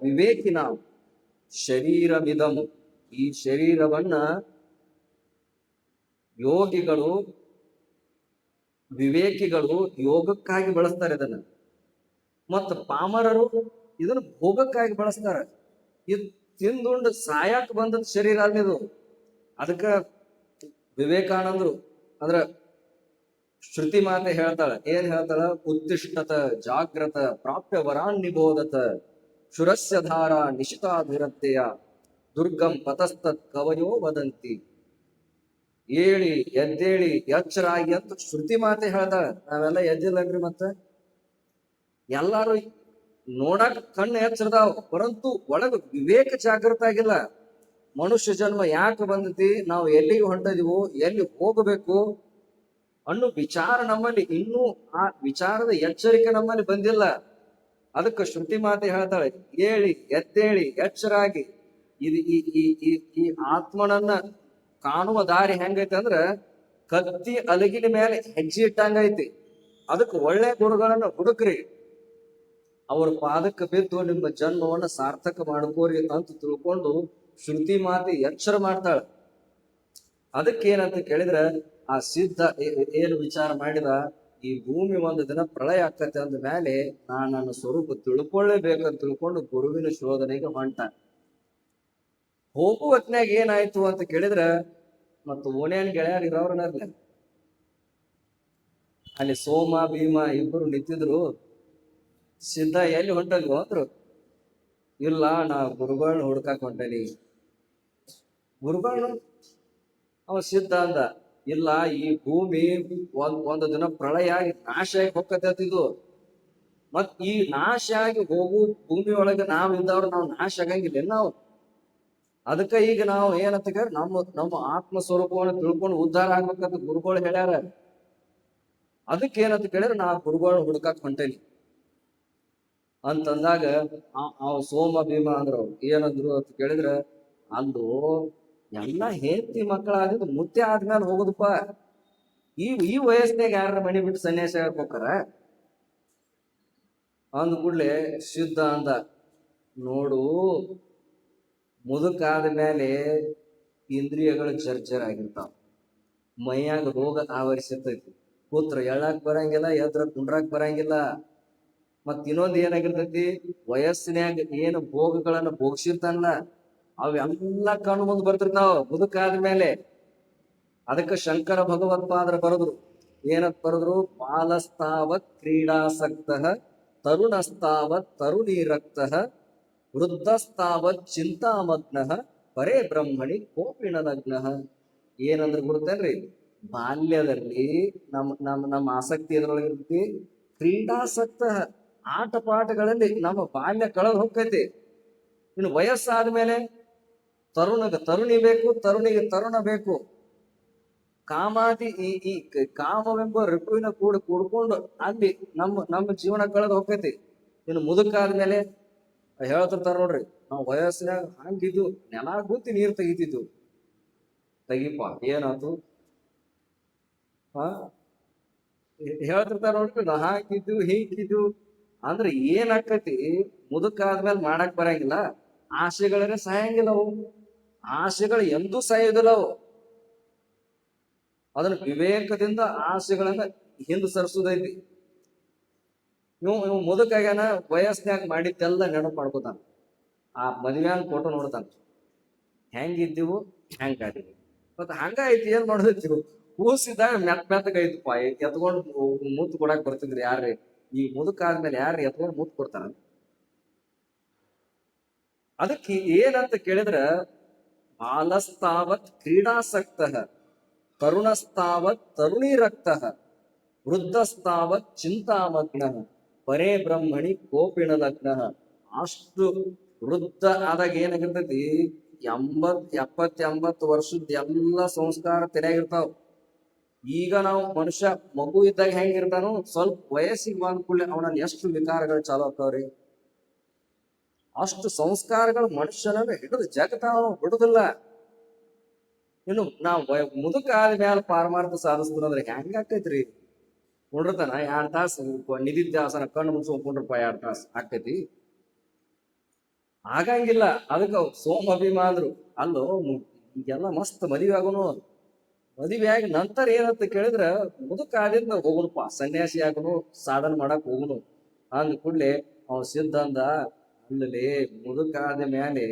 ವಿವೇಕಿನ ಶರೀರವಿದಂ, ಈ ಶರೀರವನ್ನ ಯೋಗಿಗಳು ವಿವೇಕಿಗಳು ಯೋಗಕ್ಕಾಗಿ ಬಳಸ್ತಾರೆ ಇದನ್ನ, ಮತ್ತ ಪಾಮರರು ಇದನ್ನ ಭೋಗಕ್ಕಾಗಿ ಬಳಸ್ತಾರೆ. ಇದು ತಿಂದುಂಡು ಸಾಯಕ್ ಬಂದದ ಶರೀರ ಅಲ್ಲಿದು. ಅದಕ್ಕ ವಿವೇಕಾನಂದರು ಅಂದ್ರ ಶ್ರುತಿ ಮಾತೆ ಹೇಳ್ತಾಳ, ಏನ್ ಹೇಳ್ತಾಳ? ಉತ್ತಿಷ್ಠತ ಜಾಗ್ರತ ಪ್ರಾಪ್ಯ ವರಾನ್ ನಿಬೋಧತ ಶುರಸ್ಯ ಧಾರ ನಿಶಿತಾಭಿರತ್ತೆಯ ದುರ್ಗಂ ಪತಸ್ತತ್ ಕವಯೋ ವದಂತಿ. ಏಳಿ ಎದ್ದೇಳಿ ಎಚ್ಚರಾಗಿ ಅಂತ ಶ್ರುತಿ ಮಾತೆ ಹೇಳ್ತಾಳ. ನಾವೆಲ್ಲ ಎದ್ದಿಲ್ಲನ್ರಿ, ಮತ್ತ ಎಲ್ಲಾರು ನೋಡಕ್ ಕಣ್ಣು ಎಚ್ಚರದಾವ್, ಪರಂತು ಒಳಗ ವಿವೇಕ ಜಾಗೃತ ಆಗಿಲ್ಲ. ಮನುಷ್ಯ ಜನ್ಮ ಯಾಕೆ ಬಂದತಿ, ನಾವು ಎಲ್ಲಿಗೆ ಹೊಂಟಿದೀವೋ, ಎಲ್ಲಿ ಹೋಗಬೇಕು ಅನ್ನೋ ವಿಚಾರ ನಮ್ಮಲ್ಲಿ ಇನ್ನೂ ಆ ವಿಚಾರದ ಎಚ್ಚರಿಕೆ ನಮ್ಮಲ್ಲಿ ಬಂದಿಲ್ಲ. ಅದಕ್ಕೆ ಶ್ರುತಿ ಮಾತೆ ಹೇಳ್ತಾಳೆ, ಏಳಿ ಎದ್ದೇಳಿ ಎಚ್ಚರಾಗಿ. ಇದು ಈ ಆತ್ಮನನ್ನ ಕಾಣುವ ದಾರಿ ಹೆಂಗೈತಿ ಅಂದ್ರ ಕತ್ತಿ ಅಲಗಿನ ಮೇಲೆ ಹೆಜ್ಜೆ ಇಟ್ಟಂಗೈತಿ. ಅದಕ್ಕೆ ಒಳ್ಳೆ ಗುರುಗಳನ್ನ ಹುಡುಕ್ರಿ, ಅವ್ರ ಪಾದಕ್ಕೆ ಬಿದ್ದು ನಿಮ್ಮ ಜನ್ಮವನ್ನ ಸಾರ್ಥಕ ಮಾಡ್ಕೋರಿ ಅಂತ ತಿಳ್ಕೊಂಡು ಶ್ರುತಿ ಮಾತೆ ಎಚ್ಚರ ಮಾಡ್ತಾಳ. ಅದಕ್ಕೇನಂತ ಕೇಳಿದ್ರ, ಆ ಸಿದ್ಧ ಏನು ವಿಚಾರ ಮಾಡಿದ, ಈ ಭೂಮಿ ಒಂದು ದಿನ ಪ್ರಳಯ ಆಕತ್ತೆ ಅಂದ ಮೇಲೆ ನನ್ನ ಸ್ವರೂಪ ತಿಳ್ಕೊಳ್ಳೇಬೇಕಂತ ತಿಳ್ಕೊಂಡು ಗುರುವಿನ ಶೋಧನೆಗೆ ಹೊಂಟ. ಹೋಗುವ ಹೊತ್ನ್ಯಾಗ ಏನಾಯ್ತು ಅಂತ ಕೇಳಿದ್ರ, ಮತ್ತು ಓಣ್ಯಾನ್ ಗೆಳೆಯರ್ ಇರೋರ್ನರ್ಲಿ ಅಲ್ಲಿ ಸೋಮ ಭೀಮ ಇಬ್ಬರು ನಿಂತಿದ್ರು. ಸಿದ್ಧ ಎಲ್ಲಿ ಹೊಂಟಲ್ವ ಅಂದ್ರು. ಇಲ್ಲ, ನಾ ಗುರುಗಳನ್ನ ಹುಡ್ಕಾಕ್ ಹೊಂಟೇನಿ. ಗುರುಗಳು ಅವ ಸಿದ್ಧ ಅಂದ, ಇಲ್ಲ, ಈ ಭೂಮಿ ಒಂದು ದಿನ ಪ್ರಳಯ ಆಗಿ ನಾಶ ಆಗಿ ಹೋಗತ್ತಿದು. ಮತ್ ಈ ನಾಶ ಆಗಿ ಹೋಗು ಭೂಮಿ ಒಳಗೆ ನಾವ್ ಇದ್ದವ್ರು ನಾವು ನಾಶ ಆಗಂಗಿಲ್ಲ ನಾವು. ಅದಕ್ಕ ಈಗ ನಾವು ಏನಂತ ಕೇಳಿ ನಮ್ಮ ಆತ್ಮ ಸ್ವರೂಪವನ್ನು ತಿಳ್ಕೊಂಡು ಉದ್ಧಾರ ಆಗ್ಬೇಕಂತ ಗುರುಗಳು ಹೇಳ್ಯಾರ. ಅದಕ್ಕೆ ಏನಂತ ಕೇಳಿದ್ರೆ ನಾ ಗುರುಗಳನ್ನ ಹುಡ್ಕಾಕ್ ಹೊಂಟೇನಿ ಅಂತಂದಾಗ ಅವ್ ಸೋಮ ಭೀಮ ಅಂದ್ರು. ಏನಂದ್ರು ಅಂತ ಕೇಳಿದ್ರ, ಅಂದು ಎಲ್ಲ ಹೆಂಡತಿ ಮಕ್ಕಳಾಗಿದ್ದು ಮುತ್ತೆ ಆದ್ಮೇಲೆ ಹೋಗುದಪ್ಪ. ಈ ವಯಸ್ಸಿನಾಗ ಯಾರ ಮಣಿ ಬಿಟ್ಟು ಸನ್ಯಾಸ ಹೋಗ್ತಾರ ಅಂದ ಕೂಡ್ಲೆ ಸಿದ್ಧ ಅಂದ, ನೋಡು, ಮುದುಕಾದ ಮೇಲೆ ಇಂದ್ರಿಯಗಳು ಜರ್ಜರ್ ಆಗಿರ್ತಾವ, ಮೈಯಾಗ ರೋಗ ಆವರಿಸಿರ್ತೈತಿ, ಕೂತ್ರ ಎಳ್ಳಾಕ್ ಬರಂಗಿಲ್ಲ, ಎದ್ರ ಕುಂಡ್ರಾಕ್ ಬರಂಗಿಲ್ಲ. ಮತ್ ಇನ್ನೊಂದ್ ಏನಾಗಿರ್ತೈತಿ, ವಯಸ್ಸಿನ್ಯಾಗ ಏನು ಭೋಗಗಳನ್ನ ಭೋಗಿಸಿರ್ತಾನಲ್ಲ ಅವೆಲ್ಲ ಕಣ್ಣು ಮುಂದ್ ಬರ್ತಿರ್ತಾವ ಮುದುಕಾದ್ಮೇಲೆ. ಅದಕ್ಕೆ ಶಂಕರ ಭಗವತ್ಪಾದರು ಬರೆದ್ರು, ಏನಂತ ಬರೆದ್ರು? ಬಾಲಸ್ತಾವತ್ ಕ್ರೀಡಾಸಕ್ತ ತರುಣಸ್ತಾವತ್ ತರುಣೀರಕ್ತ ವೃದ್ಧಸ್ತಾವತ್ ಚಿಂತಾಮಗ್ನ ಪರೇ ಬ್ರಹ್ಮಣಿ ಕೋಪಿಣ ಲಗ್ನ. ಏನಂದ್ರೆ ಗುರುತೇನ್ರಿ, ಬಾಲ್ಯದಲ್ಲಿ ನಮ್ಮ ಆಸಕ್ತಿ ಎದ್ರೊಳಗಿರ್ತಿ, ಕ್ರೀಡಾಸಕ್ತ ಆಟ ಪಾಠಗಳಲ್ಲಿ ನಮ್ಮ ಬಾಲ್ಯ ಕಳೆದು ಹೋಗ್ತೈತಿ. ಇನ್ನು ವಯಸ್ಸಾದ್ಮೇಲೆ ತರುಣಿ ಬೇಕು, ತರುಣಿಗೆ ತರುಣ ಬೇಕು. ಕಾಮಾದಿ ಈ ಕಾಮವೆಂಬ ಋತುವಿನ ಕೂಡ್ಕೊಂಡು ಅಲ್ಲಿ ನಮ್ಮ ಜೀವನ ಕಳೆದು ಹೋಗ್ತೈತಿ. ಇನ್ನು ಮುದುಕಾದ್ಮೇಲೆ ಹೇಳ್ತಿರ್ತಾರ ನೋಡ್ರಿ, ನಾವು ವಯಸ್ಸಿನಾಗ ಹಂಗಿದ್ದು ನೆಲ ಗುತ್ತಿ ನೀರ್ ತೆಗಿತಿದ್ವು. ತೆಗಿಪ ಏನಾಯ್ತು ಹೇಳ್ತಿರ್ತಾರ ನೋಡ್ರಿ, ನಾ ಹಾಕಿದ್ದು ಹೀಗಿದ್ದು ಅಂದ್ರೆ ಏನಾಕತಿ, ಮುದುಕಾದ್ಮೇಲೆ ಮಾಡಕ್ ಬರಂಗಿಲ್ಲ. ಆಸೆಗಳೇ ಸಾಯಂಗಿಲ್ಲ ಅವು, ಆಸೆಗಳು ಎಂದೂ ಸಾಯೋದಿಲ್ಲ ಅವು. ಅದನ್ನ ವಿವೇಕದಿಂದ ಆಸೆಗಳನ್ನ ಹಿಂದೆ ಸರಿಸುದೈತಿ. ಇವ್ ಮುದುಕಾಗ್ಯಾನ, ವಯಸ್ಸಿನಾಗ ಮಾಡಿದ್ದೆಲ್ಲ ನೆನಪು ಮಾಡ್ಕೋತಾನ. ಆ ಮದ್ವ್ಯಾನ್ ಫೋಟೋ ನೋಡ್ತಾನ, ಹೆಂಗಿದ್ದೀವು ಹೆಂಗಾದೀವಿ. ಮತ್ತ ಹಂಗ ಐತಿ, ಏನ್ ಮಾಡೋದಿತ್ತು, ಕೂಸಿದಾಗ ಮೆತ್ತಗೈತಪ್ಪ, ಎತ್ಕೊಂಡು ಮುತ್ತು ಕೊಡಾಕ್ ಬರ್ತಿದ್ರಿ ಯಾರ್ರಿ? ಈ ಮುದುಕಾದ್ಮೇಲೆ ಯಾರು ಎತ್ಕೊಂಡು ಮುತ್ತು ಕೊಡ್ತಾರ? ಅದಕ್ಕೆ ಏನಂತ ಕೇಳಿದ್ರ, ಬಾಲಸ್ತಾವತ್ ಕ್ರೀಡಾಸಕ್ತ ತರುಣಸ್ತಾವತ್ ತರುಣೀರಕ್ತ ವೃದ್ಧಸ್ತಾವತ್ ಚಿಂತಾಮಗ್ನ ಪರೇ ಬ್ರಹ್ಮಣಿ ಕೋಪಿಣ ಲಗ್ನ. ಅಷ್ಟು ವೃದ್ಧ ಆದಾಗ ಏನಾಗಿರ್ತೈತಿ, 70-80 ವರ್ಷದ ಎಲ್ಲ ಸಂಸ್ಕಾರ ತೆರೆಯಾಗಿರ್ತಾವ. ಈಗ ನಾವು ಮನುಷ್ಯ ಮಗು ಇದ್ದಾಗ ಹೆಂಗಿರ್ತಾನು, ಸ್ವಲ್ಪ ವಯಸ್ಸಿಗೆ ಬಂದ ಕೂಡಲೇ ಅವನಲ್ಲಿ ಎಷ್ಟು ವಿಕಾರಗಳು ಚಾಲು ಆಗ್ತಾವ್ರಿ. ಅಷ್ಟು ಸಂಸ್ಕಾರಗಳು ಮನುಷ್ಯನನ್ನ ಹಿಡಿದು ಜಗತ್ತಾವ, ಬಿಡುದಿಲ್ಲ. ಇನ್ನು ನಾವ್ ಮುದುಕ ಆದ್ಮೇಲೆ ಪಾರಮಾರ್ಥ ಸಾಧಿಸ್ತಾನಂದ್ರೆ ಹೆಂಗ ಆಕೈತ್ರಿ? ಕುಂಡ್ರತನ 2 ತಾಸು ನಿಧಿಧ್ಯಾಸನ ಕಣ್ಣು ಮುಚ್ಕೊಂಡ್ರಪ್ಪ, 2 ತಾಸು ಆಕೈತಿ? ಆಗಂಗಿಲ್ಲ. ಅದಕ್ಕ ಸೋಮ ಭೀಮ ಅಂದ್ರು. ಅಲ್ಲೋ ಈಗೆಲ್ಲ ಮಸ್ತ್ ಮದುವೆ ಆಗೋನು, ಮದುವೆ ಆಗಿ ನಂತರ ಏನಂತ ಕೇಳಿದ್ರ ಮುದುಕ ಆದಿಂದ ಹೋಗುಣಪ್ಪ, ಸನ್ಯಾಸಿ ಆಗುನು, ಸಾಧನ ಮಾಡಕ್ ಹೋಗುನು ಅಂದ ಕೂಡ್ಲೆ ಅವ್ ಸಿದ್ಧ ಅಂದ, ಅಲ್ಲಿ ಮುದುಕ ಆದ ಮ್ಯಾಲೆ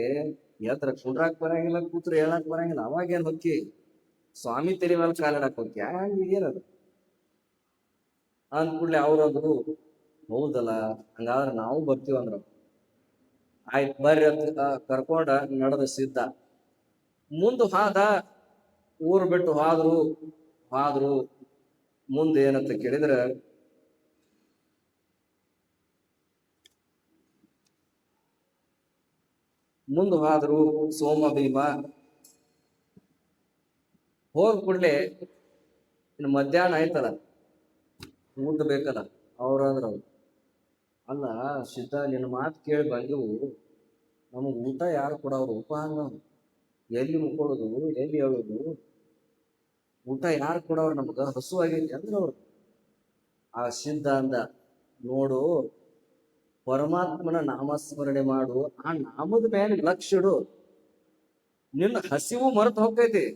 ಎದ್ರ ಕುಂಡ್ರಾಕ್ ಬರಂಗಿಲ್ಲ, ಕೂತ್ರು ಹೇಳಕ್ ಬರಂಗಿಲ್ಲ, ಅವಾಗೇನ್ ಹೊಕ್ಕಿ ಸ್ವಾಮಿ ತೆರಿ ಮೇಲೆ ಕಾಲಿಡಕ್ ಹೋಗಿ ಏನದು ಅಂದ ಕೂಡ್ಲೆ ಅವ್ರಂದ್ರು, ಹೌದಲ್ಲ ಹಂಗಾದ್ರ ನಾವು ಬರ್ತೀವಿ ಅಂದ್ರ. ಆಯ್ತು ಬರ್ರಿ ಅಂತ ಕರ್ಕೊಂಡ ನಡೆದ ಸಿದ್ಧ ಮುಂದ್ ಹಾದ. ಊರ್ ಬಿಟ್ಟು ಹಾದ್ರು ಮುಂದೆ ಏನಂತ ಕೇಳಿದ್ರ ಮುಂದ್ ಹಾದ್ರು ಸೋಮ ಭೀಮ. ಹೋದ್ ಕೂಡ್ಲೆ ಇನ್ನು ಮಧ್ಯಾಹ್ನ ಆಯ್ತಲ್ಲ, ಊಟ ಬೇಕಲ್ಲ. ಅವ್ರಂದ್ರ ಅಲ್ಲ ಸಿದ್ಧ, ನಿನ್ನ ಮಾತು ಕೇಳಿ ಬಂದೆವು, ನಮಗ್ ಊಟ ಯಾರು ಕೊಡವ್ರು ಉಪ ಹಂಗ, ಎಲ್ಲಿ ಮುಕ್ಕೊಳ್ಳೋದು, ಎಲ್ಲಿ ಹೇಳೋದು, ಊಟ ಯಾರು ಕೊಡವ್ರು, ನಮಗ ಹಸು ಆಗೈತಿ ಅಂದ್ರೆ ಅವ್ರು. ಆ ಸಿದ್ಧ ಅಂದ, ನೋಡು ಪರಮಾತ್ಮನ ನಾಮಸ್ಮರಣೆ ಮಾಡು, ಆ ನಾಮದ ಮೇಲೆ ಲಕ್ಷ್ಯ ಇಡು, ನಿನ್ನ ಹಸಿವು ಮರೆತು ಹೋಗ್ತೈತಿ.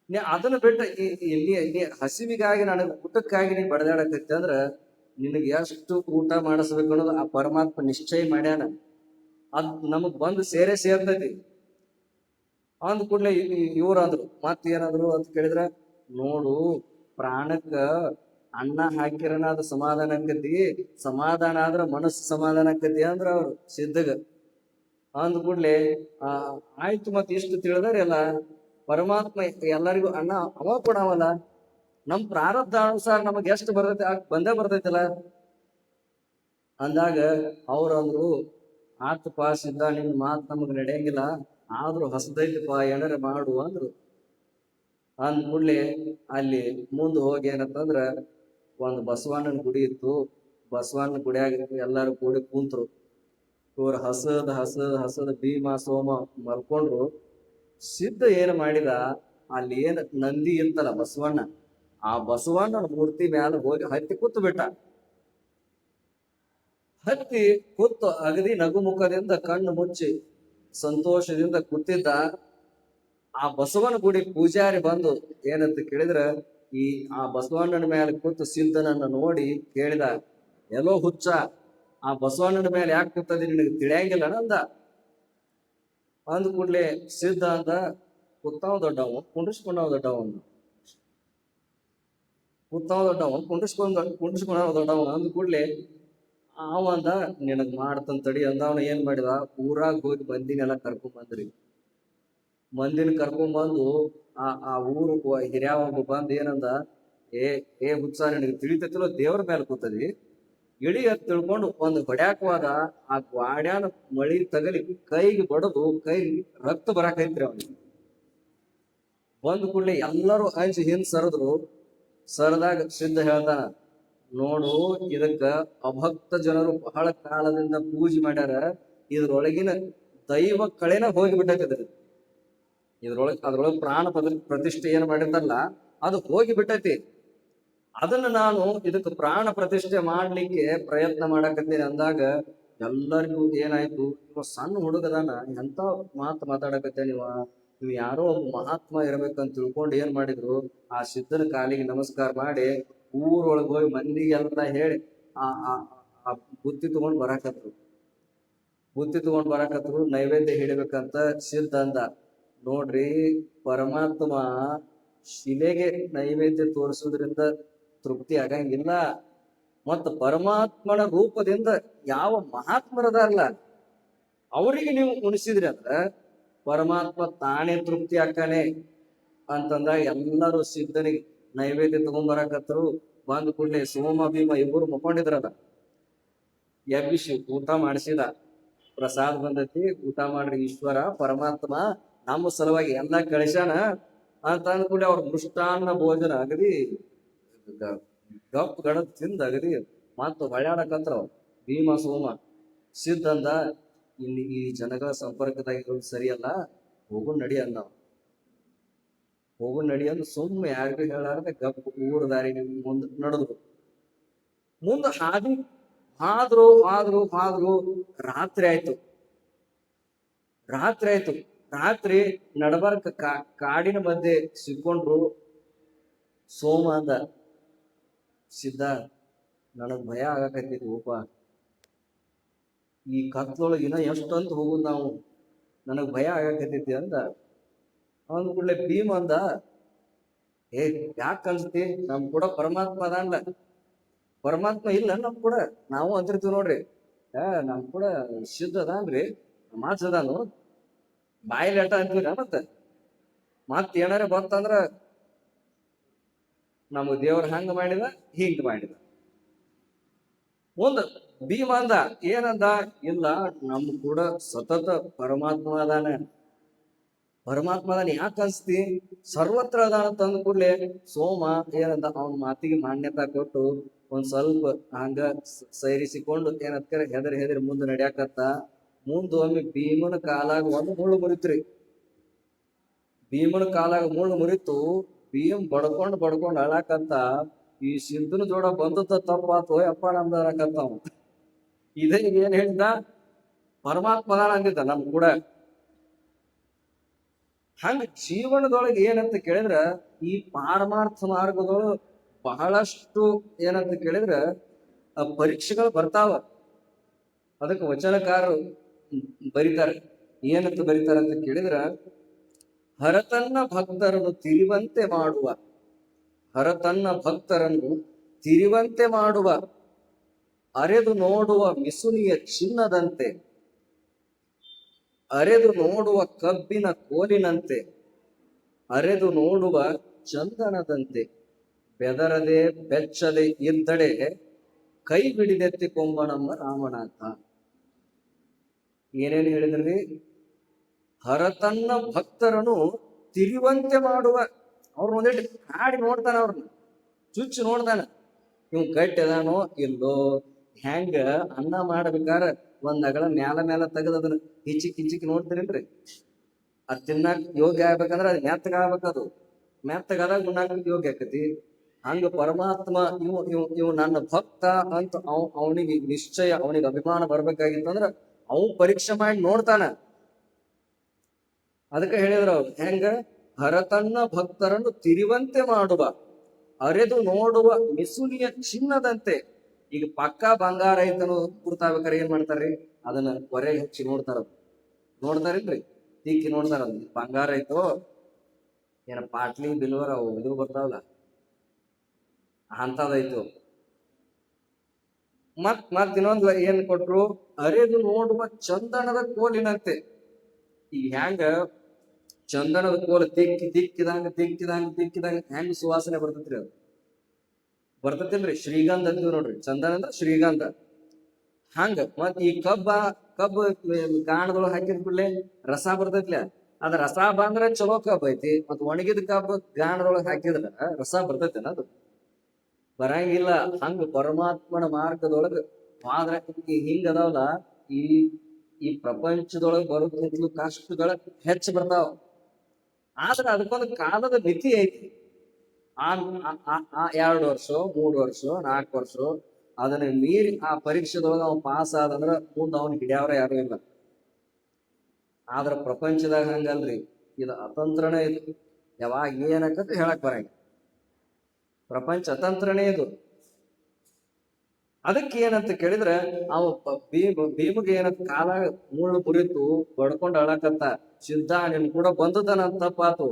ನೀ ಅದನ್ನ ಬಿಟ್ಟ ಇಲ್ಲಿ ಹಸಿವಿಗಾಗಿ ನನಗೆ ಊಟಕ್ಕಾಗಿ ನೀ ಬಡದಾಡಕೈತಿ ಅಂದ್ರ ನಿನಗೆ ಎಷ್ಟು ಊಟ ಮಾಡಿಸ್ಬೇಕು ಅನ್ನೋದು ಆ ಪರಮಾತ್ಮ ನಿಶ್ಚಯ ಮಾಡ್ಯಾನ. ಅದ್ ನಮಗ್ ಬಂದು ಸೇರ್ತೈತಿ. ಅಂದ ಕೂಡ್ಲೆ ಇವ್ರಂದ್ರು ಮತ್ ಏನಾದ್ರು ಅಂತ ಕೇಳಿದ್ರ, ನೋಡು ಪ್ರಾಣಕ್ಕ ಅನ್ನ ಹಾಕಿರನ ಅದು ಸಮಾಧಾನ ಆಕತಿ, ಸಮಾಧಾನ ಆದ್ರ ಮನಸ್ಸು ಸಮಾಧಾನ ಆಕತಿ ಅಂದ್ರ ಅವ್ರು ಸಿದ್ಧಗ. ಅಂದ ಕೂಡ್ಲೆ ಆಯ್ತು ಮತ್ ಇಷ್ಟು ತಿಳಿದಾರೆಲ್ಲ, ಪರಮಾತ್ಮ ಎಲ್ಲರಿಗೂ ಅನ್ನ ಅವ ಕೊಡವಲ್ಲ, ನಮ್ ಪ್ರಾರಬ್ಧ ಅನುಸಾರ ನಮಗ್ ಎಷ್ಟು ಬರ್ತೈತಿ ಬಂದೇ ಬರ್ತೈತಲ್ಲ ಅಂದಾಗ ಅವ್ರಂದ್ರು, ಆತಪ್ಪ ಸಿದ್ಧ, ನಿನ್ ಮಾತ್ ನಮಗ್ ನಡೆಯಂಗಿಲ್ಲ, ಆದ್ರೂ ಹಸದೈತಿಪ್ಪ ಏನಾರ ಮಾಡು ಅಂದ್ರು. ಅಂದ ಕೂಡ್ಲೆ ಅಲ್ಲಿ ಮುಂದ್ ಹೋಗಿ ಏನಂತಂದ್ರ ಒಂದು ಬಸವಣ್ಣನ ಗುಡಿ ಇತ್ತು. ಬಸವಣ್ಣನ ಗುಡಿಯಾಗ ಎಲ್ಲಾರು ಕೂಡಿ ಕುಂತ್ರು. ಇವ್ರು ಹಸದ ಭೀಮ ಸೋಮ ಮಲ್ಕೊಂಡ್ರು. ಸಿದ್ಧ ಏನ್ ಮಾಡಿದ, ಅಲ್ಲಿ ಏನ್ ನಂದಿ ಇರ್ತಲ್ಲ ಬಸವಣ್ಣ, ಆ ಬಸವಣ್ಣನ ಮೂರ್ತಿ ಮ್ಯಾಲ ಹೋಗಿ ಹತ್ತಿ ಕೂತು ಬಿಟ್ಟ. ಹತ್ತಿ ಕೂತು ಅಗದಿ ನಗುಮುಖದಿಂದ ಕಣ್ಣು ಮುಚ್ಚಿ ಸಂತೋಷದಿಂದ ಕೂತಿದ್ದ. ಆ ಬಸವನ ಗುಡಿ ಪೂಜಾರಿ ಬಂದು ಏನಂತ ಕೇಳಿದ್ರ, ಆ ಬಸವಣ್ಣನ ಮೇಲೆ ಕೂತು ಸಿದ್ಧನನ್ನ ನೋಡಿ ಕೇಳಿದ, ಎಲ್ಲೋ ಹುಚ್ಚ, ಆ ಬಸವಣ್ಣನ ಮೇಲೆ ಯಾಕೆ ಕೂತದಿ, ನಿನಗೆ ತಿಳಿಯಂಗಿಲ್ಲ ಅಂದ. ಅಂದ ಕೂಡ್ಲೆ ಸಿದ್ಧ ಅಂದ, ಕೂತಾವ್ ದೊಡ್ಡವ ಕುಂಡ್ರಿಸ್ಕೊಂಡವ್ ದೊಡ್ಡವನ್ನ, ಕುಂಡ್ರಿಸ್ಕೊಂಡವ್ ದೊಡ್ಡವ ಅಂದ ಕೂಡ್ಲೆ ಅವಂದ, ನಿನಗ್ ಮಾಡ್ತಂತ ತಡಿ ಅಂದವನ. ಏನ್ ಮಾಡಿದ, ಊರಾಗ ಹೋಗಿ ಮಂದಿನೆಲ್ಲ ಕರ್ಕೊಂಡ್ ಬಂದ್ರಿ. ಮಂದಿನ ಕರ್ಕೊಂಡ್ ಬಂದು ಆ ಊರು ಹಿರಿಯ ಬಂದ್ ಏನಂದ, ಏ ಹುಚ್ಚ, ನಿನಗೆ ತಿಳಿತೈತಿಲೋ ದೇವ್ರ ಮೇಲೆ ಕೂತದಿ, ಇಳಿ ಅಂತ ತಿಳ್ಕೊಂಡು ಒಂದು ಹೊಡ್ಯಾಕವಾದ. ಆ ಗ್ವಾಡ್ಯಾನ ಮಳಿ ತಗಲಿ ಕೈಗೆ ಬಡದು ಕೈ ರಕ್ತ ಬರಾಕೈತ್ರಿ ಅವನಿಗೆ. ಬಂದ್ ಕೂಡ್ಲೆ ಎಲ್ಲರೂ ಅಂಜಿ ಹಿಂದ್ ಸರದಾಗ ಸಿದ್ಧ ಹೇಳ್ತಾನ, ನೋಡು ಇದಕ್ಕ ಅಭಕ್ತ ಜನರು ಬಹಳ ಕಾಲದಿಂದ ಪೂಜೆ ಮಾಡ್ಯಾರ, ಇದ್ರೊಳಗಿನ ದೈವ ಕಳೆನ ಹೋಗಿಬಿಟ್ಟೈತಿ. ಅದ್ರೊಳಗೆ ಪ್ರಾಣ ಪ್ರತಿಷ್ಠೆ ಏನ್ ಮಾಡಿರ್ತಾರಲ್ಲ ಅದು ಹೋಗಿ ಬಿಟ್ಟೈತಿ. ಅದನ್ನ ನಾನು ಇದಕ್ಕೆ ಪ್ರಾಣ ಪ್ರತಿಷ್ಠೆ ಮಾಡ್ಲಿಕ್ಕೆ ಪ್ರಯತ್ನ ಮಾಡಕತ್ತೀನಿ ಅಂದಾಗ ಎಲ್ಲರಿಗೂ ಏನಾಯ್ತು, ಇವ ಸಣ್ಣ ಹುಡುಗದಾನ, ಎಂತ ಮಾತಾಡಕತ್ತೆ, ನೀವು ಯಾರೋ ಒಬ್ಬ ಮಹಾತ್ಮ ಇರ್ಬೇಕಂತ ತಿಳ್ಕೊಂಡು ಏನ್ ಮಾಡಿದ್ರು, ಆ ಸಿದ್ಧನ ಕಾಲಿಗೆ ನಮಸ್ಕಾರ ಮಾಡಿ ಊರೊಳಗೆ ಹೋಗಿ ಮಂದಿಗೆಲ್ಲ ಹೇಳಿ ಆ ಬುತ್ತಿ ತಗೊಂಡ್ ಬರಾಕತ್ರು. ನೈವೇದ್ಯ ಹಿಡಿಬೇಕಂತ ಸಿದ್ಧ ಅಂದ. ನೋಡ್ರಿ, ಪರಮಾತ್ಮ ಶಿಲೆಗೆ ನೈವೇದ್ಯ ತೋರಿಸೋದ್ರಿಂದ ತೃಪ್ತಿ ಆಗಂಗಿಲ್ಲ. ಮತ್ತ ಪರಮಾತ್ಮನ ರೂಪದಿಂದ ಯಾವ ಮಹಾತ್ಮರದಾರಲ್ಲ ಅವರಿಗೆ ನೀವು ಉಣಿಸಿದ್ರಿ ಅಂದ್ರ ಪರಮಾತ್ಮ ತಾನೇ ತೃಪ್ತಿ ಆಕ್ಕಾನೆ ಅಂತಂದಾಗ ಎಲ್ಲರೂ ಸಿದ್ಧನಿಗೆ ನೈವೇದ್ಯ ತಗೊಂಡ್ಬರಾಕತ್ರು. ಬಂದ್ ಕೂಡ್ಲೆ ಸೋಮ ಭೀಮ ಇಬ್ಬರು ಮುಕ್ಕೊಂಡಿದ್ರಲ್ಲ, ಎಬ್ಬಿಸಿ ಊಟ ಮಾಡಿಸಿದ. ಪ್ರಸಾದ ಬಂದೈತಿ, ಊಟ ಮಾಡ್ರಿ, ಈಶ್ವರ ಪರಮಾತ್ಮ ನಮ್ಮ ಸಲುವಾಗಿ ಎಲ್ಲ ಕಳಿಸ್ಯಾನ ಅಂತ ಅಂದ್ಕೂಡಿ ಅವ್ರ ಮೃಷ್ಟಾನ್ನ ಭೋಜನ ಅಗದಿ ಗಪ್ ಗಡದ್ ತಿಂದ ಅಗದಿ ಮತ್ತ ಹೊಳ್ಯಾಡಕತ್ರ ಭೀಮ ಸೋಮ. ಸಿದ್ಧ ಅಂದ, ಇಲ್ಲಿ ಈ ಜನಗಳ ಸಂಪರ್ಕದಾಗ ಸರಿಯಲ್ಲ, ಹೋಗು ನಡಿ ಅಂದ ಸುಮ್ಮನೆ ಯಾರಿಗೂ ಹೇಳಾರ್ದೆ ಗಪ್ ಊರ ದಾರಿ ಮುಂದ್ ನಡೆದ್ರು. ಮುಂದ ಹಾದಿ ಹಾದ್ರು ರಾತ್ರಿ ಆಯ್ತು. ರಾತ್ರಿ ನಡಬರ್ಕ ಕಾಡಿನ ಮಧ್ಯೆ ಸಿಕ್ಕೊಂಡ್ರು. ಸೋಮ ಅಂದ, ಸಿದ್ಧ, ನನಗ್ ಭಯ ಆಗಕೈತಿ ಉಪ, ಈ ಕತ್ಲೊಳಗೆ ಇನ್ನ ಎಷ್ಟಂತ ಹೋಗುದ್ ನಾವು, ನನಗ್ ಭಯ ಆಗಕತ್ತೈತಿ ಅಂದ. ಅವನ್ ಕೂಡಲೇ ಭೀಮ್ ಅಂದ, ಏ ಯಾಕೆ ಅನ್ಸ್ತಿ, ನಮ್ ಕೂಡ ಪರಮಾತ್ಮ ಅದಾನ್ಲ, ಪರಮಾತ್ಮ ಇಲ್ಲ ನಮ್ ಕೂಡ, ನಾವು ಅಂತಿರ್ತೀವಿ ನೋಡ್ರಿ, ನಮ್ ಕೂಡ ಶುದ್ಧ ಅದಾನ್ರಿ, ಮಾಚ್ ಅದಾನು, ಬಾಯಿಲಿ ಅಟ ಅಂತೀರ. ಮತ್ ಏನಾರ ಬಂತಂದ್ರ ನಮಗ್ ದೇವ್ರ ಹಂಗ ಮಾಡಿದ ಹಿಂಗ್ ಮಾಡಿದ. ಮುಂದ ಭೀಮ ಅಂದ, ಏನಂದ, ಇಲ್ಲ ನಮ್ ಕೂಡ ಸತತ ಪರಮಾತ್ಮ ಅದಾನ, ಪರಮಾತ್ಮ ಅದಾನ, ಯಾಕೆ ಅನ್ಸ್ತಿ, ಸರ್ವತ್ರ ಅದಾನ ತಂದ ಕೂಡ್ಲೆ ಸೋಮ ಏನಂದ, ಅವನ ಮಾತಿಗೆ ಮಾನ್ಯತಾ ಕೊಟ್ಟು ಒಂದ್ ಸ್ವಲ್ಪ ಹಂಗ ಸೈರಿಸಿಕೊಂಡು ಏನತ್ಕರ ಹೆದರಿ ಮುಂದೆ ನಡ್ಯಾಕತ್ತ. ಒಮ್ಮೆ ಭೀಮನ ಕಾಲಾಗ ಒಂದು ಮುಳ್ಳು ಮುರಿತ್ರಿ. ಭೀಮನ ಕಾಲಾಗ ಮುಳ್ಳು ಮುರಿತು. ಭೀಮ್ ಬಡ್ಕೊಂಡ್ ಅಳಾಕಂತ, ಈ ಸಿದ್ಧನ ಜೋಡ ಬಂದದ ತಪ್ಪಾತು ಅಪ್ಪ ನಮ್ದ ಅಳಕಂತಾವ. ಇದೇ ಏನ್ ಹೇಳಿದ, ಪರಮಾತ್ಮ ಅಂದಿದ್ದ ನಮ್ ಕೂಡ. ಹಂಗ ಜೀವನದೊಳಗೆ ಏನಂತ ಕೇಳಿದ್ರ, ಈ ಪಾರಮಾರ್ಥ ಮಾರ್ಗದೊಳಗ ಬಹಳಷ್ಟು ಏನಂತ ಕೇಳಿದ್ರ ಪರೀಕ್ಷೆಗಳು ಬರ್ತಾವ. ಅದಕ್ಕೆ ವಚನಕಾರರು ಬರೀತಾರೆ, ಏನಂತ ಬರೀತಾರ ಅಂತ ಕೇಳಿದ್ರ, ಹರತನ್ನ ಭಕ್ತರನ್ನು ತಿರುವಂತೆ ಮಾಡುವ, ಹರತನ್ನ ಭಕ್ತರನ್ನು ತಿರುವಂತೆ ಮಾಡುವ, ಅರೆದು ನೋಡುವ ಮಿಸುನಿಯ ಚಿನ್ನದಂತೆ, ಅರೆದು ನೋಡುವ ಕಬ್ಬಿನ ಕೋಲಿನಂತೆ, ಅರೆದು ನೋಡುವ ಚಂದನದಂತೆ, ಬೆದರದೆ ಬೆಚ್ಚದೆ ಇದ್ದಡೆ ಕೈ ಬಿಡಿದೆತ್ತಿಕೊಂಬ ನಮ್ಮ ರಾಮನಾಥ. ಏನೇನು ಹೇಳಿದ್ರಿ, ಹರತನ್ನ ಭಕ್ತರನ್ನು ತಿರುವಂತೆ ಮಾಡುವ, ಅವ್ರು ಒಂದಿಟ್ಟು ಕಾಡಿ ನೋಡ್ತಾನ, ಅವ್ರನ್ನ ಚುಚ್ಚಿ ನೋಡ್ತಾನ, ಇವ್ ಗಟ್ಟಿ ಅದಾನೋ ಇಲ್ಲೋ. ಹೆಂಗ ಅನ್ನ ಮಾಡ್ಬೇಕಾರ ಒಂದ್ ಅಗಳ ಮ್ಯಾಲ ತೆಗದ್ ಅದನ್ನ ಹಿಚಿಕ್ ನೋಡ್ತೀರಿಲ್ರಿ, ಅದ್ ತಿನ್ನಾಕ ಯೋಗ್ಯ ಆಗ್ಬೇಕಂದ್ರ ಅದ್ ಮೆತ್ತಗ ಆಗ್ಬೇಕದು, ಮೆತ್ತಗಾದಾಗ ಉಣ್ಣಾಕ ಯೋಗ್ಯ ಆಕತಿ. ಹಂಗ ಪರಮಾತ್ಮ ಇವ್ ನನ್ನ ಭಕ್ತ ಅಂತ ಅವನಿಗೆ ನಿಶ್ಚಯ, ಅವನಿಗೆ ಅಭಿಮಾನ ಬರ್ಬೇಕಾಗಿತ್ತಂದ್ರ ಅವ್ ಪರೀಕ್ಷೆ ಮಾಡಿ ನೋಡ್ತಾನ. ಅದಕ್ಕೆ ಹೇಳಿದ್ರ ಅವ್ರು, ಹೆಂಗ ಹರತನ್ನ ಭಕ್ತರನ್ನು ತಿರುವಂತೆ ಮಾಡುವ, ಅರೆದು ನೋಡುವ ಮಿಸುನಿಯ ಚಿನ್ನದಂತೆ. ಈಗ ಪಕ್ಕಾ ಬಂಗಾರ ಐತನು ಗುರ್ತಾಗ್ಬೇಕಾರೆ ಏನ್ ಮಾಡ್ತಾರ್ರಿ, ಅದನ್ನ ಹೊರೆ ಹಚ್ಚಿ ನೋಡ್ತಾರಿಲ್ರಿ, ತಿಕ್ಕಿ ನೋಡ್ತಾರ, ಬಂಗಾರ ಐತೋ ಏನ ಪಾಟ್ಲಿ ಬಿಲ್ವರ ಇದು ಬರ್ತಾವಲ್ಲ ಅಂತದೈತು. ಮತ್ ಇನ್ನೊಂದು ಏನ್ ಕೊಟ್ರು, ಅರೆದು ನೋಡುವ ಚಂದನದ ಕೋಲಿನಂತೆ. ಈಗ ಹೆಂಗ ಚಂದನದ ಕೋಲು ತಿಕ್ಕಿದಂಗ ಹೆಂಗ ಸುವಾಸನೆ ಬರ್ತೈತ್ರಿ, ಅದು ಬರ್ತತಿಲ್ರಿ, ಶ್ರೀಗಂಧ ಅಂತೀವಿ ನೋಡ್ರಿ, ಚಂದನ ಅಂದ್ರ ಶ್ರೀಗಂಧ. ಹಂಗ ಮತ್ ಈ ಕಬ್ಬ ಗಾಣದೊಳಗೆ ಹಾಕಿದ ಕೂಡಲೇ ರಸ ಬರ್ತೈತ್ಲ, ಅದ ರಸ ಬಂದ್ರ ಚಲೋ ಕಬ್ಬ ಐತಿ. ಮತ್ ಒಣಗಿದ ಕಬ್ಬ ಗಾಣದೊಳಗೆ ಹಾಕಿದ್ರ ರಸ ಬರ್ತೈತೇನ, ಅದು ಬರಂಗಿಲ್ಲ. ಹಂಗ ಪರಮಾತ್ಮನ ಮಾರ್ಗದೊಳಗ ಆದ್ರ ಹಿಂಗ ಅದಾವಲ್ಲ, ಈ ಪ್ರಪಂಚದೊಳಗೆ ಬರೋದ್ಕಿಂತಲೂ ಕಷ್ಟಗಳ ಹೆಚ್ಚು ಬರ್ತಾವ. ಆದ್ರ ಅದಕ್ಕೊಂದು ಕಾಲದ ಮಿತಿ ಐತಿ. ಆ 2 ವರ್ಷ 3 ವರ್ಷ 4 ವರ್ಷ ಅದನ್ನ ಮೀರಿ ಆ ಪರೀಕ್ಷೆದೊಳಗ ಅವ್ನು ಪಾಸ್ ಆದಂದ್ರ ಮುಂದೆ ಅವ್ನ ಹಿಡಿಯವ್ರ ಯಾರು ಇಲ್ಲ. ಆದ್ರ ಪ್ರಪಂಚದಾಗ ಹಂಗಲ್ರಿ, ಇದು ಅತಂತ್ರನೇ ಇದು, ಯಾವಾಗ ಏನಕ್ಕಂತ ಹೇಳಕ್ ಬರಂಗ, ಪ್ರಪಂಚ ಅತಂತ್ರನೇ ಇದು. ಅದಕ್ಕೆ ಏನಂತ ಕೇಳಿದ್ರೆ, ಅವ ಭೀಮಗೆ ಏನಂತ ಕಾಲ ಮುಳ್ಳು ಮುರಿತು ಬಡ್ಕೊಂಡ್ ಅಳಕತ್ತ, ಸಿದ್ಧ ನಿನ್ ಕೂಡ ಬಂದದನಂತ ತಪ್ಪಾತು,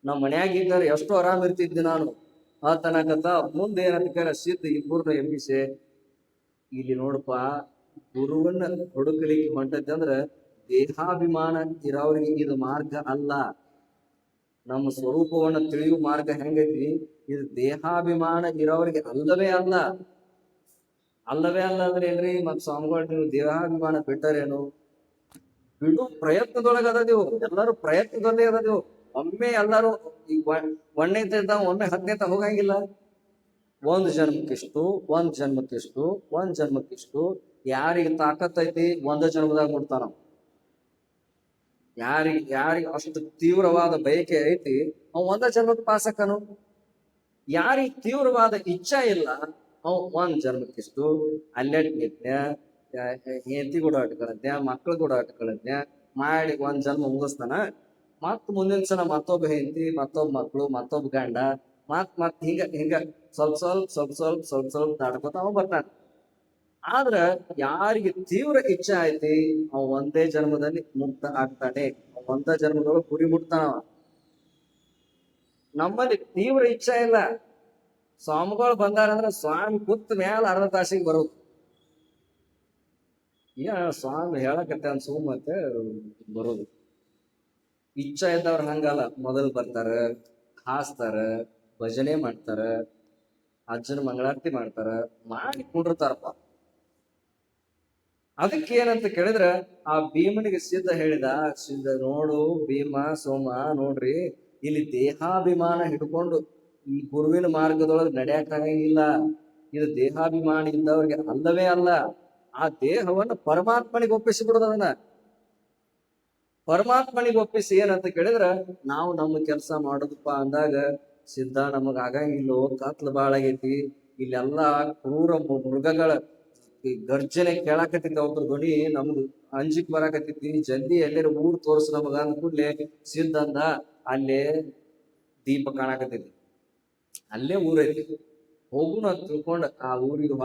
ನಮ್ಮ ಮನ್ಯಾಗ ಇದ್ದಾರೆ ಎಷ್ಟೋ ಆರಾಮ್ ಇರ್ತಿದ್ದೆ ನಾನು ಆತನಕತ್ತ. ಮುಂದೆ ಏನಂತ ಕೇಳ, ಸಿದ್ಧ ಇಬ್ಬರನ್ನ ಎಬ್ಬಿಸೆ, ಇಲ್ಲಿ ನೋಡಪ್ಪ, ಗುರುವನ್ನ ಹುಡುಕಲಿಕ್ಕೆ ಹೊಂಟದ್ದೆ ಅಂದ್ರ ದೇಹಾಭಿಮಾನ ಇರೋರಿಗೆ ಇದು ಮಾರ್ಗ ಅಲ್ಲ. ನಮ್ಮ ಸ್ವರೂಪವನ್ನ ತಿಳಿಯುವ ಮಾರ್ಗ ಹೆಂಗೈತಿ, ಇದು ದೇಹಾಭಿಮಾನ ಇರೋರಿಗೆ ಅಲ್ಲವೇ ಅಲ್ಲ ಅಂದ್ರೆ ಏನ್ರಿ, ಮತ್ ಸ್ವಾಮಿಗಳು ನೀವು ದೇಹಾಭಿಮಾನ ಬಿಟ್ಟರೇನು, ಬಿಡು ಪ್ರಯತ್ನದೊಳಗ ಅದೀವು, ಎಲ್ಲರೂ ಪ್ರಯತ್ನದಲ್ಲೇ ಅದೀವು. ಒಮ್ಮೆ ಎಲ್ಲಾರು ಈಗ 1ನೇ ಒಮ್ಮೆ 10ನೇ ಹೋಗಂಗಿಲ್ಲ. ಒಂದ್ ಜನ್ಮಕ್ಕಿಷ್ಟು ಯಾರಿಗೆ ತಾಕತ್ತೈತಿ ಒಂದ ಜನ್ಮದಾಗ ಮುಟ್ತಾನ. ಯಾರಿಗೆ ಅಷ್ಟು ತೀವ್ರವಾದ ಬಯಕೆ ಐತಿ ಅವ್ ಒಂದ ಜನ್ಮಕ್ಕೆ ಪಾಸಕ್ಕನು. ಯಾರಿಗೆ ತೀವ್ರವಾದ ಇಚ್ಛಾ ಇಲ್ಲ ಅವ್ ಒಂದ್ ಜನ್ಮಕ್ಕಿಷ್ಟು ಅಲ್ಲೆಟ್ನಿತ್ಯ ಹೆಂಡತಿ ಕೂಡ ಅಟ್ಕೊಳತ್ಯ ಮಕ್ಳು ಕೂಡ ಅಟ್ಕೊಳತ್ಯ ಮಾಡಿ ಒಂದ್ ಜನ್ಮ ಮುಗಿಸ್ತಾನ. ಮತ್ ಮುಂದಿನ ಸಲ ಮತ್ತೊಬ್ಬ ಹೆಂಡತಿ, ಮತ್ತೊಬ್ಬ ಮಕ್ಳು, ಮತ್ತೊಬ್ಬ ಗಂಡ, ಮತ್ ಹಿಂಗ ಹಿಂಗ ಸ್ವಲ್ಪ ದಾಡ್ಕೊತ ಅವ ಬರ್ತಾನ. ಆದ್ರ ಯಾರಿಗೆ ತೀವ್ರ ಇಚ್ಛೆ ಐತಿ ಅವ ಒಂದೇ ಜನ್ಮದಲ್ಲಿ ಮುಕ್ತ ಆಗ್ತಾನೆ. ಒಂದ ಜನ್ಮದೊಳಗೆ ಗುರಿ ಮುಟ್ತಾನ. ನಮ್ಮಲ್ಲಿ ತೀವ್ರ ಇಚ್ಛೆ ಇಲ್ಲ. ಸ್ವಾಮಿಗಳು ಬಂದಾರಂದ್ರ ಸ್ವಾಮಿ ಕೂತ್ ಮ್ಯಾಲ ಅರ್ಧ ತಾಸಿಗೆ ಬರೋದು. ಸ್ವಾಮಿ ಹೇಳಕತ್ತೆ ಅಂತ ಮತ್ತೆ ಬರೋದು. ಇಚ್ಛೆ ಇದ್ದವ್ರ ಹಂಗಲ್ಲ, ಮೊದಲು ಬರ್ತಾರ, ಹಾಸ್ತಾರ, ಭಜನೆ ಮಾಡ್ತಾರ, ಅಜ್ಜನ ಮಂಗಳಾರತಿ ಮಾಡ್ತಾರ, ಮಾಡಿ ಕುಂಡಿರ್ತಾರಪ್ಪ. ಅದಕ್ಕೆ ಏನಂತ ಕೇಳಿದ್ರ ಆ ಭೀಮನಿಗೆ ಸಿದ್ಧ ಹೇಳಿದ, ಸಿದ್ಧ ನೋಡು ಭೀಮ ಸೋಮ ನೋಡ್ರಿ, ಇಲ್ಲಿ ದೇಹಾಭಿಮಾನ ಹಿಡ್ಕೊಂಡು ಈ ಗುರುವಿನ ಮಾರ್ಗದೊಳಗೆ ನಡೆಯಕ್ಕಾಗಂಗಿಲ್ಲ. ಇದು ದೇಹಾಭಿಮಾನ ಇದ್ದವ್ರಿಗೆ ಅಲ್ಲವೇ ಅಲ್ಲ. ಆ ದೇಹವನ್ನು ಪರಮಾತ್ಮನಿಗೆ ಒಪ್ಪಿಸಿ ಬಿಡೋದನ್ನ. ಪರಮಾತ್ಮನಿಗೆ ಒಪ್ಪಿಸಿ ಏನಂತ ಕೇಳಿದ್ರ ನಾವು ನಮ್ಮ ಕೆಲಸ ಮಾಡುದಪ್ಪ ಅಂದಾಗ, ಸಿದ್ಧ ನಮಗ ಆಗಂಗಿಲ್ಲೋ, ಕತ್ಲು ಬಾಳ ಆಗೈತಿ, ಇಲ್ಲೆಲ್ಲಾ ಕ್ರೂರ ಮೃಗಗಳ ಗರ್ಜನೆ ಕೇಳಾಕತ್ತಿದ್ದ ಅವ್ರ ಧ್ವನಿ ನಮ್ದು ಅಂಜಿಕ್ ಬರಾಕತ್ತೈತಿ, ಜಲ್ದಿ ಎಲ್ಲರ ಊರ್ ತೋರ್ಸ ನಮಗ ಅಂದ ಕೂಡ್ಲೆ ಸಿದ್ಧ ಅಂದ ಅಲ್ಲೇ ದೀಪ ಕಾಣಾಕತ್ತೈತಿ, ಅಲ್ಲೇ ಊರೈತಿ, ಹೋಗುಣ ಅಂತ ತಿಳ್ಕೊಂಡ್ ಆ ಊರಿಗೆ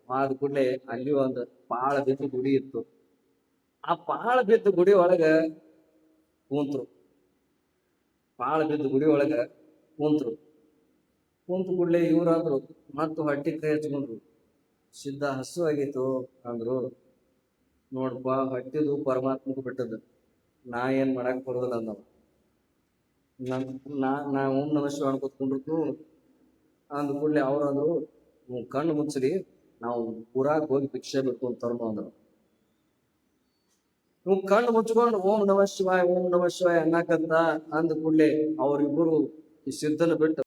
ಹಾದ ಕೂಡ್ಲೆ ಅಲ್ಲಿ ಒಂದು ಪಾಳ ಬಿದ್ದು ಗುಡಿ ಇತ್ತು. ಆ ಪಾಳ ಬಿದ್ದ ಗುಡಿ ಒಳಗ ಕೂಂತ್ರು. ಪಾಳ ಬಿದ್ದ ಗುಡಿ ಒಳಗ ಕೂಂತ್ರು. ಕುಂತ ಕೂಡ್ಲೆ ಇವ್ರಾದ್ರು ಮತ್ತು ಹೊಟ್ಟಿ ಕೈ ಹಚ್ಕೊಂಡ್ರು. ಸಿದ್ಧ ಹಸು ಆಗೈತು ಅಂದ್ರು. ನೋಡ್ಪ ಹೊಟ್ಟಿದು ಪರಮಾತ್ಮಕ್ ಬಿಟ್ಟದ್ದು, ನಾ ಏನ್ ಮಾಡಕ್ ಬರೋದಿಲ್ಲ ಅಂದವ. ನಾ ಓಂ ನಮಃ ಶಿವಾಯ ಅನ್ಕೊತ್ಕೊಂಡಿರ್ತು. ಅಂದ ಕೂಡ್ಲೆ ಅವ್ರಂದ್ರು ಕಣ್ಣು ಮುಚ್ಚರಿ, ನಾವು ಊರಾಗ ಹೋಗಿ ಭಿಕ್ಷೆ ಬಿಟ್ಕೊಂಡ್ ತರ್ಮ ಅಂದ್ರು. ಇವ್ ಕಣ್ಣು ಮುಚ್ಕೊಂಡು ಓಂ ನಮಃ ಶಿವಾಯ ಅನ್ನಕಂತ ಅಂದ ಕೂಡ್ಲೆ ಅವ್ರಿಬ್ಬರು ಈ ಸಿದ್ಧನ ಬಿಟ್ಟು